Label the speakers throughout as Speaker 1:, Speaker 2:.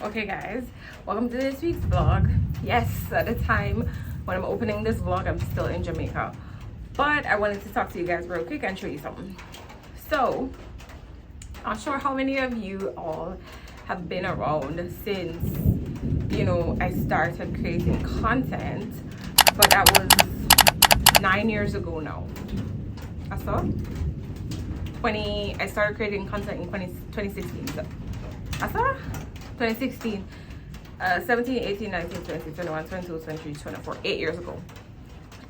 Speaker 1: Okay guys, welcome to this week's vlog. Yes, at the time when I'm opening this vlog, I'm still in Jamaica, but I wanted to talk to you guys real quick and show you something. So, not sure how many of you all have been around since, you know, I started creating content, but that was 9 years ago now. I started creating content in 2016. So, 2016, 17, 18, 19, 20, 21, 22, 23, 24, 8 years ago.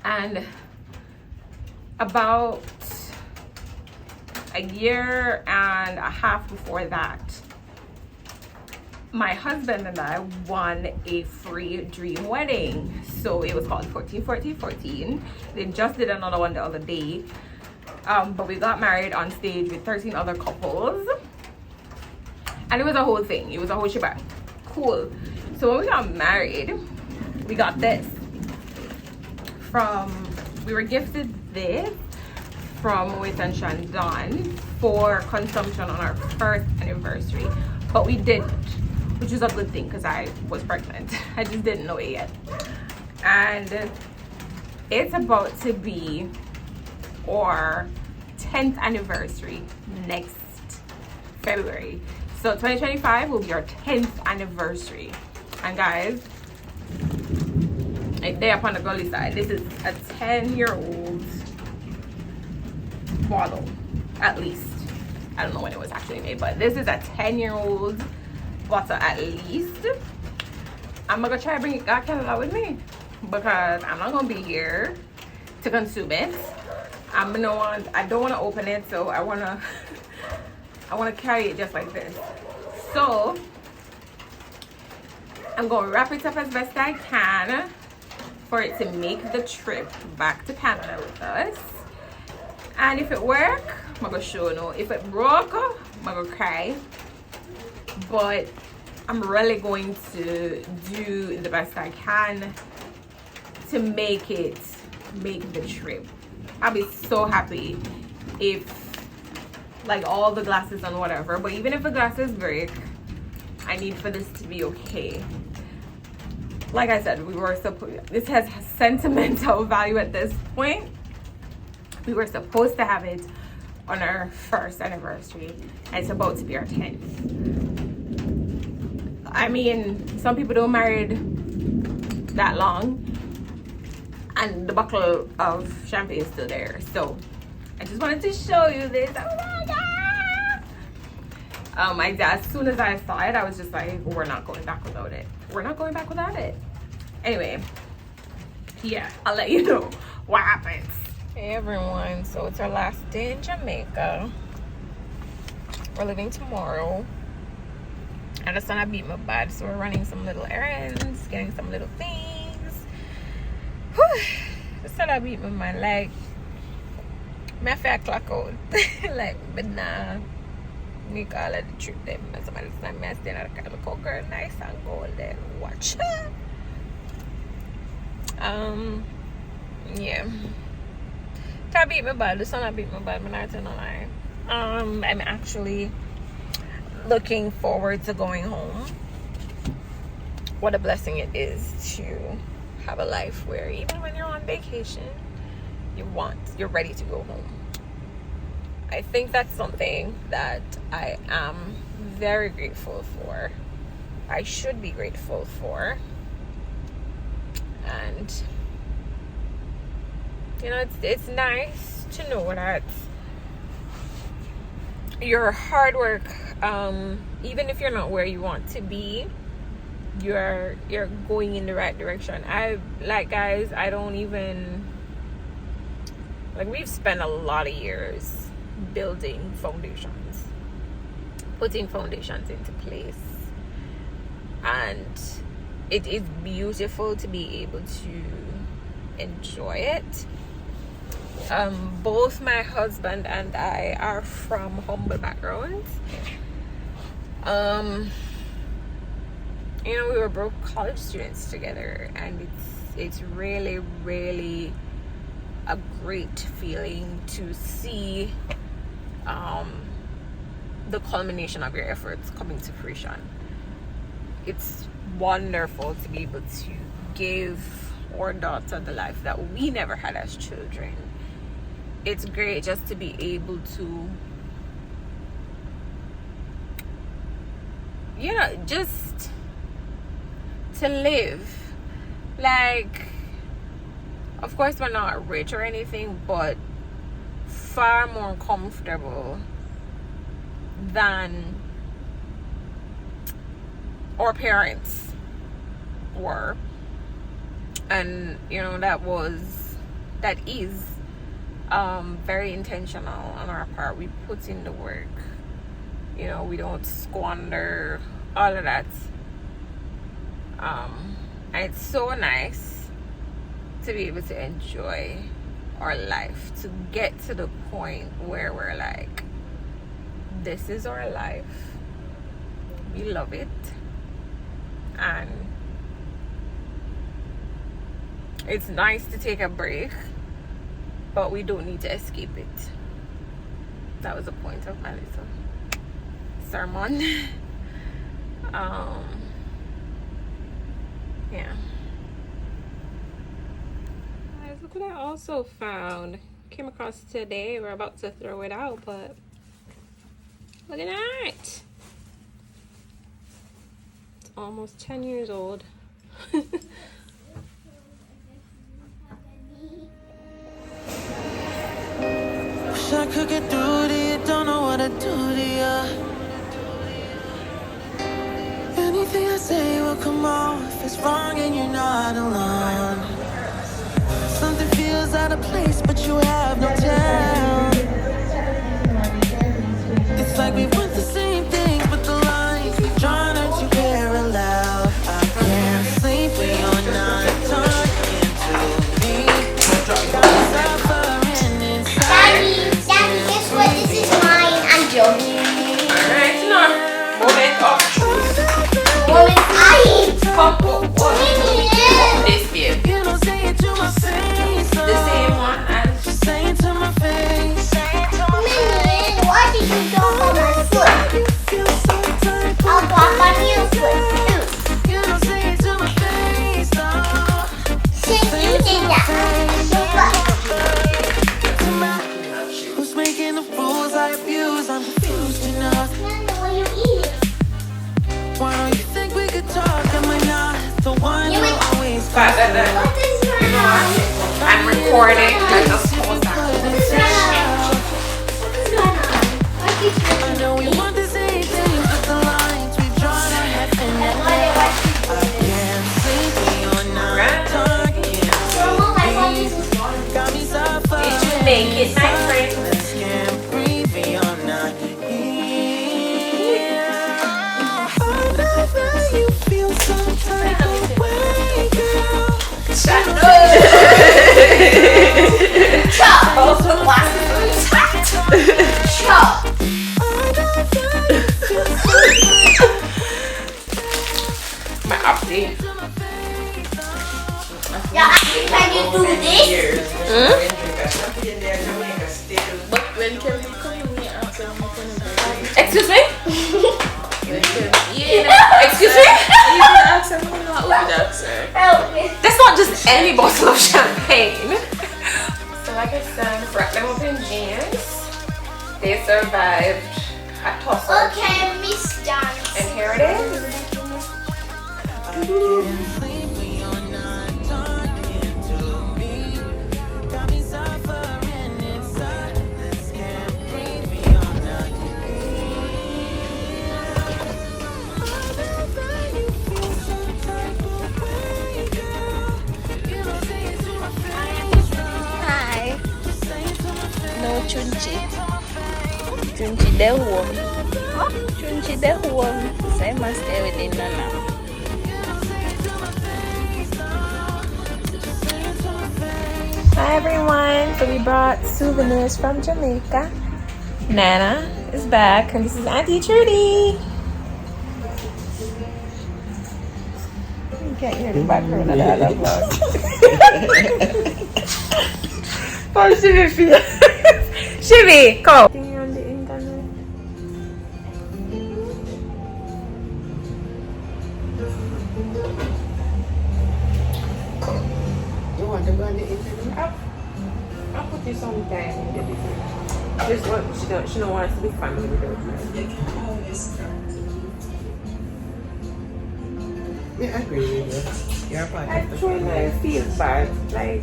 Speaker 1: And about a year and a half before that, my husband and I won a free dream wedding. So it was called 14, 14, 14. They just did another one the other day. But we got married on stage with 13 other couples. And it was a whole thing. It was a whole shebang. Cool. So when we got married, we got this. We were gifted this from Reid and Shandean for consumption on our first anniversary. But we didn't, which is a good thing because I was pregnant. I just didn't know it yet. And it's about to be our 10th anniversary next February. So 2025 will be our 10th anniversary. And guys, right there up on the gully side, this is a 10-year-old bottle, at least. I don't know when it was actually made, but this is a 10-year-old bottle at least. I'm gonna try to bring that Canada with me because I'm not gonna be here to consume it. I don't want to open it, so I want to carry it just like this. So I'm going to wrap it up as best I can for it to make the trip back to Canada with us. And if it works, I'm going to show you. If it broke, I'm going to cry. But I'm really going to do the best I can to make the trip. I'll be so happy if, like, all the glasses and whatever, but even if the glasses break, I need for this to be okay. Like I said, this has sentimental value at this point. We were supposed to have it on our first anniversary, and it's about to be our 10th. I mean, some people don't married that long, and the bottle of champagne is still there. So I just wanted to show you this. Oh my god! As soon as I saw it, I was just like, we're not going back without it. We're not going back without it. Anyway, yeah, I'll let you know what happens. Hey everyone, so it's our last day in Jamaica. We're leaving tomorrow. And the sun I beat my bad, so we're running some little errands, getting some little things. Whew. The sun I beat my mind, like, my fair clock out. Like, but nah, we call it the trip them. And somebody stand me and stand at the car, look, girl, nice and golden. Watch. Yeah. I beat my bad, the sun I beat my bad, but not gonna lie. I'm actually looking forward to going home. What a blessing it is to have a life where even when you're on vacation, you're ready to go home. I think that's something that I am very grateful for. I should be grateful for. And you know, it's nice to know that your hard work, even if you're not where you want to be, you're going in the right direction. Guys, I don't even, like, we've spent a lot of years building foundations, putting foundations into place, and it is beautiful to be able to enjoy it. Both my husband and I are from humble backgrounds. You know, we were both college students together, and it's really, really a great feeling to see the culmination of your efforts coming to fruition. it's wonderful to be able to give our daughter the life that we never had as children. It's great just to be able to, you know, just to live. Like, of course we're not rich or anything, but far more comfortable than our parents were. And you know, that is very intentional on our part. We put in the work, you know, we don't squander all of that. And it's so nice to be able to enjoy our life, to get to the point where we're like, this is our life, we love it, and it's nice to take a break, but we don't need to escape it. That was the point of my little sermon. Yeah. Guys, look what I also found. Came across today. We're about to throw it out, but look at that. It's almost 10 years old.
Speaker 2: Wish I could get through to you, don't know what to do to you. Anything I say will come off if it's wrong and you're not alone. Something feels out of place, but you have no town. It's like we want the same things, but the lines we've drawn are too parallel. I can't sleep when you're not talking to me. Suffering inside.
Speaker 3: Daddy, guess what? This is mine and yours.
Speaker 1: Alright, now moment of truth.
Speaker 3: Moment I
Speaker 1: Pop this babe.
Speaker 2: You don't say it to my face.
Speaker 1: The same one as
Speaker 2: Just say it to my face.
Speaker 3: Minnie, why did you jump on my foot?
Speaker 2: You feel so tight.
Speaker 3: I'll walk on your foot too.
Speaker 2: You don't say it to my face. No.
Speaker 3: Since you did that,
Speaker 2: Who's making the rules I abuse? I'm confused enough.
Speaker 3: Nana, will you eat it?
Speaker 2: Why don't you think we could talk? Am I not the one
Speaker 3: You
Speaker 2: who
Speaker 3: would-
Speaker 2: always
Speaker 1: But
Speaker 3: What is your
Speaker 1: I'm recording. I just post that.
Speaker 3: What is going on? What is your
Speaker 2: I know we want the same things, but the lines we've drawn are heaven and hell. I can't sleep when you're not talking.
Speaker 3: Mom, I thought this was water.
Speaker 2: Got me suffering.
Speaker 1: Did you make it, my friend?
Speaker 2: Can't breathe when you're not here. Whenever you feel some type of way, girl.
Speaker 3: Chop! Both the glasses are Chop!
Speaker 1: My update.
Speaker 3: Yeah, can you do this?
Speaker 4: But when can we come in after I'm going to
Speaker 1: Excuse me?
Speaker 4: Yeah.
Speaker 1: Excuse me?
Speaker 4: You can ask him how old that's sir.
Speaker 3: Help me.
Speaker 1: That's not just any bottle of champagne. So like I said, wrap them up in jeans. They survived a tussle.
Speaker 3: Okay, Miss Dance.
Speaker 1: And here it is.
Speaker 4: Hi. No chunchi. Chunchi de home. Chunchi de home. So I must stay with Nana.
Speaker 1: Hi everyone. So we brought souvenirs from Jamaica. Nana is back and this is Auntie Trudi. You can't hear the background of the other vlog. Oh, Shivi, Shivi, come. On the internet. She sometimes just what she don't want us to be family with her.
Speaker 5: Yeah, I agree with you. You're part of the
Speaker 1: Actually,
Speaker 5: family.
Speaker 1: I feel bad. Like,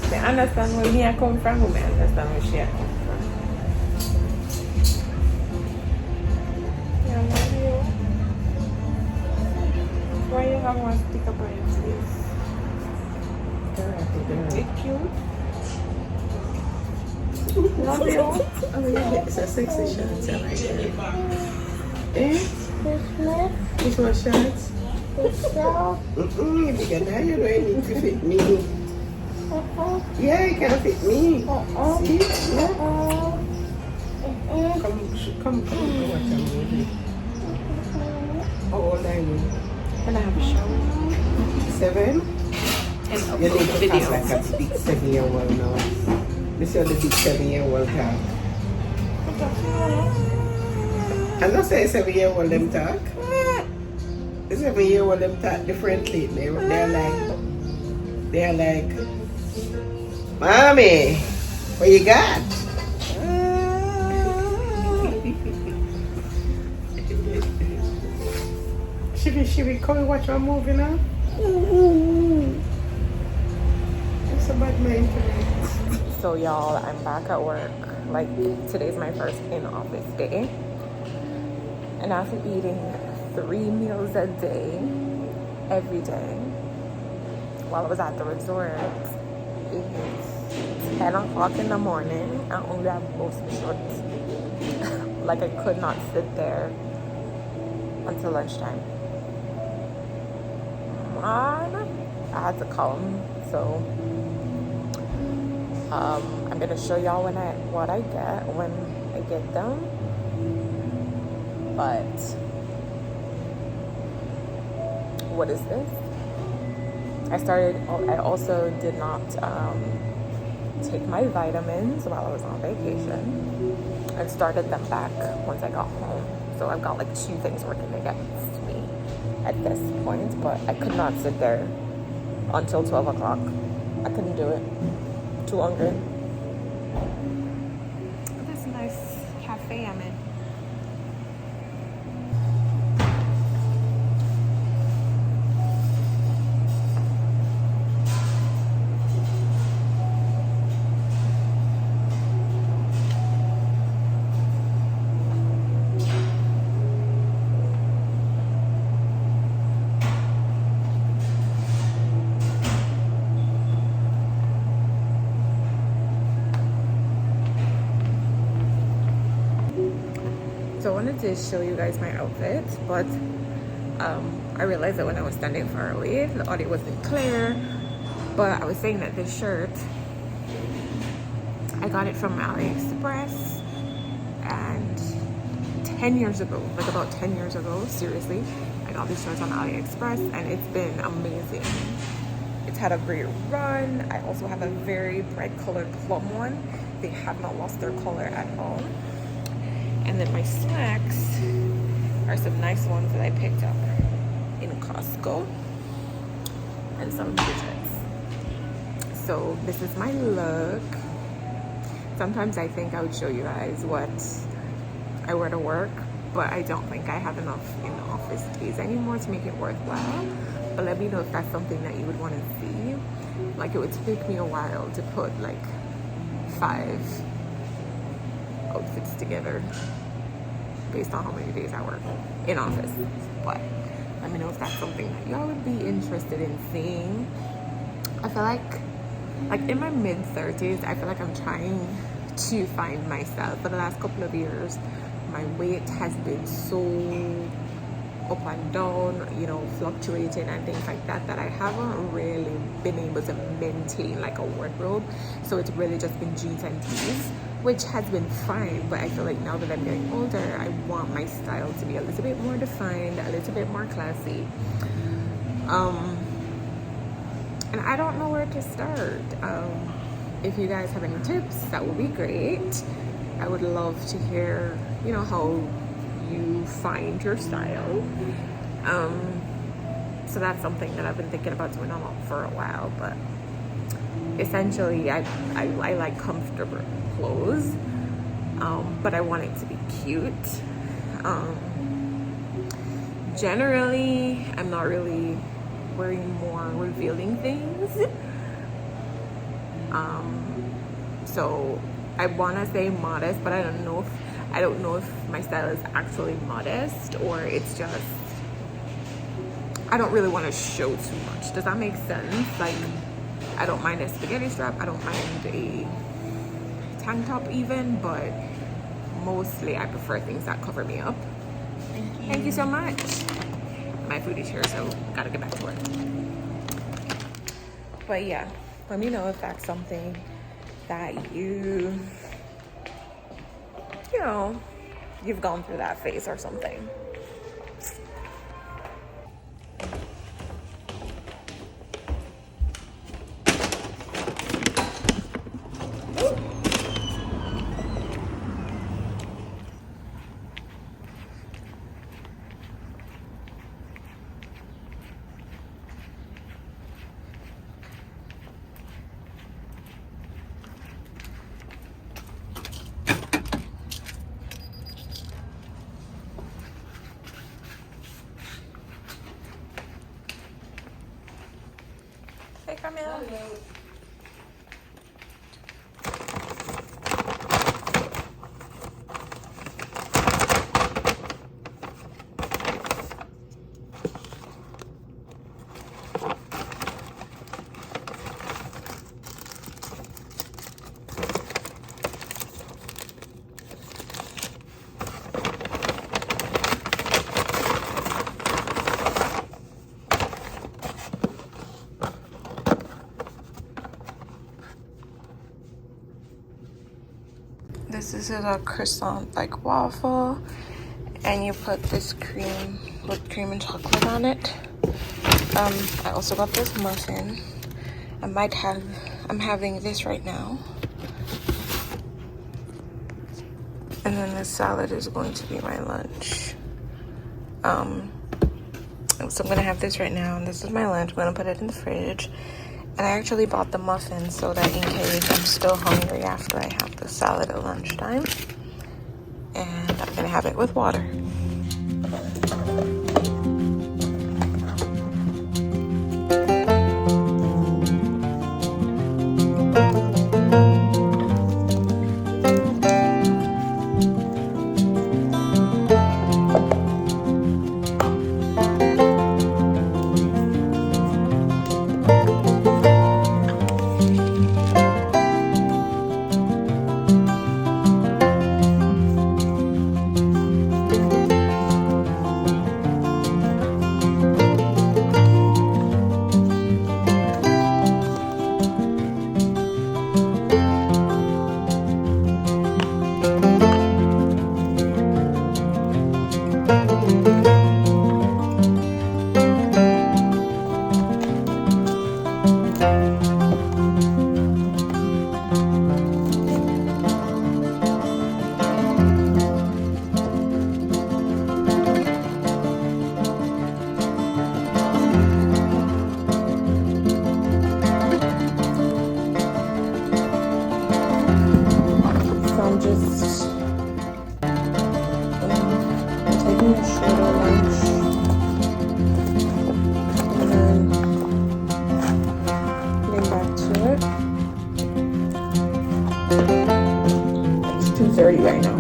Speaker 1: they understand where me I come from, but I understand where she I come from. Yeah, I love you. Why you have one stick up on your face? It's cute. Love you.
Speaker 5: Oh, yeah, it's a sexy shirt. I like it. Eh? Which one shirts? Because now you don't need to fit me. Yeah, you can fit me. See? Yeah. Come watch a movie. How old are you?
Speaker 1: Can I have a shower?
Speaker 5: 7?
Speaker 1: And
Speaker 5: You need to
Speaker 1: video.
Speaker 5: talk like a big 7-year-old now. This is the big 7-year-old talk. I'm not saying 7-year-old them talk. The 7-year-old them talk differently. They're like, Mommy, what you got? Should we come and watch our movie now? It's about my internet.
Speaker 1: So y'all, I'm back at work. Like, today's my first in-office day. And after eating 3 meals a day, every day, while I was at the resort, it's 10 o'clock in the morning and only have mostly shorts. Like, I could not sit there until lunchtime. Man, I had to come. So I'm gonna show y'all what I get when I get them. But what is this? I also did not take my vitamins while I was on vacation. I started them back once I got home. So I've got like 2 things working against me at this point, but I could not sit there until 12 o'clock. I couldn't do it. Too hungry. This nice cafe I'm in. So I wanted to show you guys my outfit, but I realized that when I was standing far away, the audio wasn't clear. But I was saying that this shirt, I got it from AliExpress, and 10 years ago, like about 10 years ago, seriously, I got this shirt on AliExpress, and it's been amazing. It's had a great run. I also have a very bright colored plum one. They have not lost their color at all. And then my slacks are some nice ones that I picked up in Costco, and some widgets. So this is my look. Sometimes I think I would show you guys what I wear to work, but I don't think I have enough in the office days anymore to make it worthwhile. But let me know if that's something that you would want to see. Like, it would take me a while to put like 5 outfits together based on how many days I work in office. But let me know if that's something that y'all would be interested in seeing. I feel like in my mid-30s, I feel like I'm trying to find myself. For the last couple of years, my weight has been so up and down, you know, fluctuating and things like that, that I haven't really been able to maintain like a wardrobe. So it's really just been jeans and tees, which has been fine. But I feel like now that I'm getting older, I want my style to be a little bit more defined, a little bit more classy. And I don't know where to start. If you guys have any tips, that would be great. I would love to hear, you know, how you find your style. So that's something that I've been thinking about doing for a while, but essentially I like comfortable clothes, but I want it to be cute. Generally, I'm not really wearing more revealing things. So I want to say modest, but I don't know if my style is actually modest or it's just I don't really want to show too much. Does that make sense? Like, I don't mind a spaghetti strap, I don't mind a tank top even, but mostly I prefer things that cover me up. Thank you so much. My food is here, so gotta get back to work. But yeah, let me know if that's something that you know, you've gone through that phase or something. Hey, Camille. This is a croissant like waffle, and you put this cream, whipped cream and chocolate on it. I also got this muffin. I'm having this right now. And then the salad is going to be my lunch. So I'm gonna have this right now, and this is my lunch. I'm gonna put it in the fridge. And I actually bought the muffin so that in case I'm still hungry after I have the salad at lunchtime. And I'm gonna have it with water. It's 2:30 right now.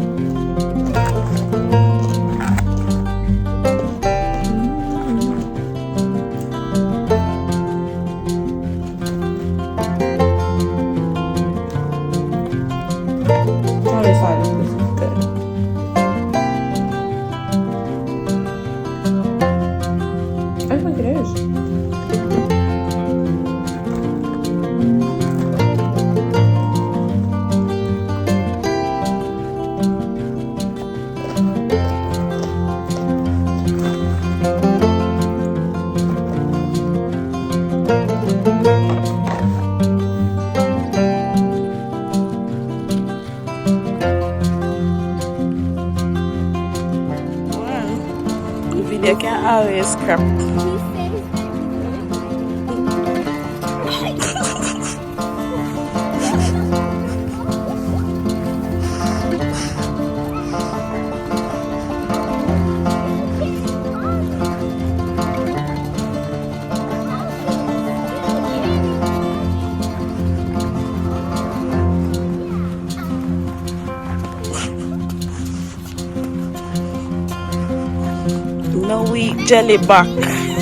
Speaker 5: You can always crop. jelly back.